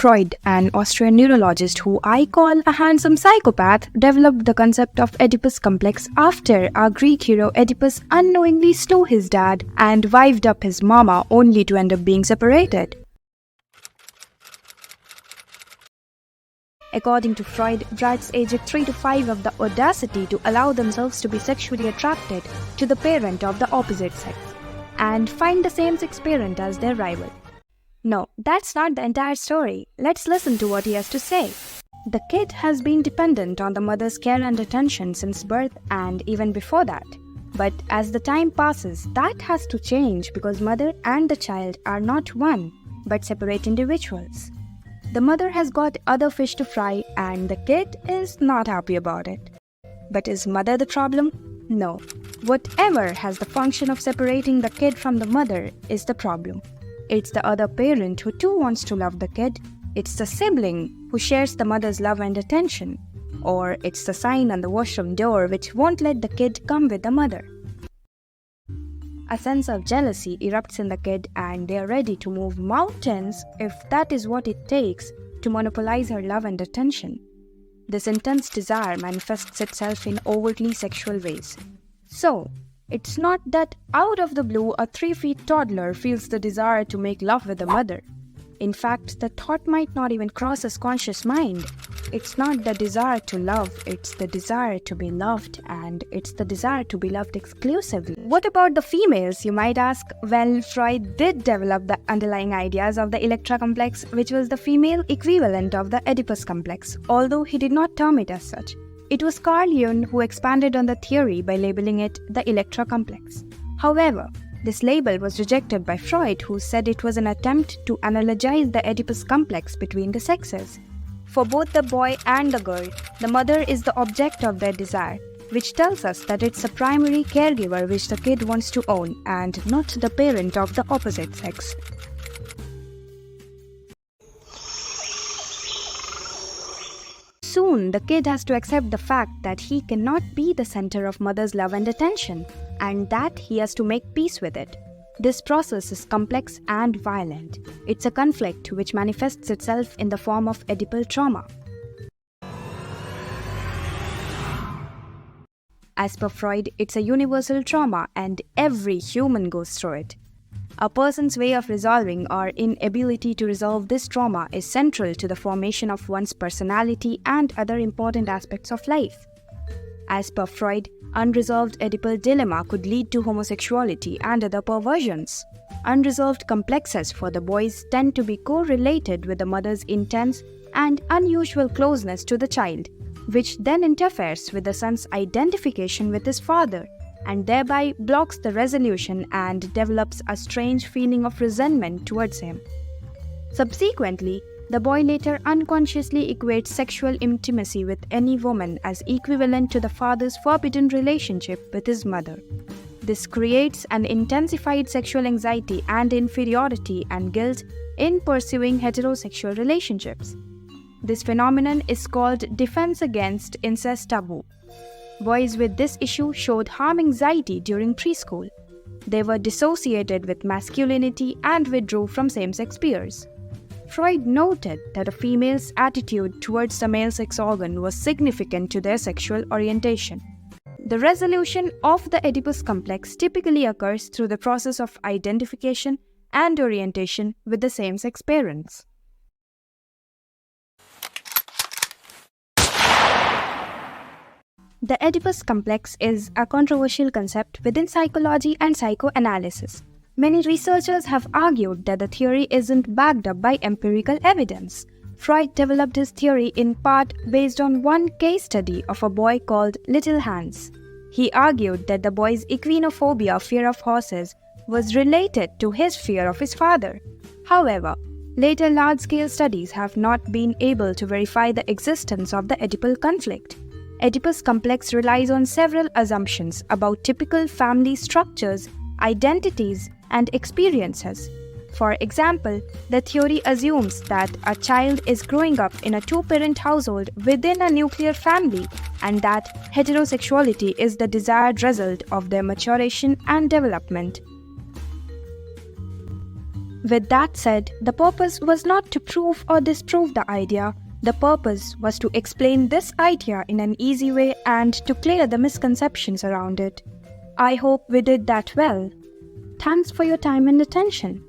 Freud, an Austrian neurologist who I call a handsome psychopath, developed the concept of Oedipus complex after our Greek hero Oedipus unknowingly slew his dad and wived up his mama only to end up being separated. According to Freud, brides aged 3 to 5 have the audacity to allow themselves to be sexually attracted to the parent of the opposite sex and find the same-sex parent as their rival. No, that's not the entire story. Let's listen to what he has to say. The kid has been dependent on the mother's care and attention since birth and even before that. But as the time passes, that has to change because mother and the child are not one, but separate individuals. The mother has got other fish to fry and the kid is not happy about it. But is mother the problem? No. Whatever has the function of separating the kid from the mother is the problem. It's the other parent who too wants to love the kid. It's the sibling who shares the mother's love and attention. Or it's the sign on the washroom door which won't let the kid come with the mother. A sense of jealousy erupts in the kid and they are ready to move mountains if that is what it takes to monopolize her love and attention. This intense desire manifests itself in overtly sexual ways. So, it's not that out of the blue a 3-foot toddler feels the desire to make love with the mother. In fact, the thought might not even cross his conscious mind. It's not the desire to love, it's the desire to be loved, and it's the desire to be loved exclusively. What about the females, you might ask? Well, Freud did develop the underlying ideas of the Electra complex, which was the female equivalent of the Oedipus complex, although he did not term it as such. It was Carl Jung who expanded on the theory by labeling it the Electra complex. However, this label was rejected by Freud, who said it was an attempt to analogize the Oedipus complex between the sexes. For both the boy and the girl, the mother is the object of their desire, which tells us that it's a primary caregiver which the kid wants to own and not the parent of the opposite sex. Soon, the kid has to accept the fact that he cannot be the center of mother's love and attention, and that he has to make peace with it. This process is complex and violent. It's a conflict which manifests itself in the form of Oedipal trauma. As per Freud, it's a universal trauma and every human goes through it. A person's way of resolving or inability to resolve this trauma is central to the formation of one's personality and other important aspects of life. As per Freud, unresolved Oedipal dilemma could lead to homosexuality and other perversions. Unresolved complexes for the boys tend to be correlated with the mother's intense and unusual closeness to the child, which then interferes with the son's identification with his father, and thereby blocks the resolution and develops a strange feeling of resentment towards him. Subsequently, the boy later unconsciously equates sexual intimacy with any woman as equivalent to the father's forbidden relationship with his mother. This creates an intensified sexual anxiety and inferiority and guilt in pursuing heterosexual relationships. This phenomenon is called defense against incest taboo. Boys with this issue showed harm anxiety during preschool. They were dissociated with masculinity and withdrew from same-sex peers. Freud noted that a female's attitude towards the male sex organ was significant to their sexual orientation. The resolution of the Oedipus complex typically occurs through the process of identification and orientation with the same-sex parents. The Oedipus complex is a controversial concept within psychology and psychoanalysis. Many researchers have argued that the theory isn't backed up by empirical evidence. Freud developed his theory in part based on one case study of a boy called Little Hans. He argued that the boy's equinophobia, fear of horses, was related to his fear of his father. However, later large-scale studies have not been able to verify the existence of the Oedipal conflict. Oedipus complex relies on several assumptions about typical family structures, identities, and experiences. For example, the theory assumes that a child is growing up in a two-parent household within a nuclear family and that heterosexuality is the desired result of their maturation and development. With that said, the purpose was not to prove or disprove the idea. The purpose was to explain this idea in an easy way and to clear the misconceptions around it. I hope we did that well. Thanks for your time and attention.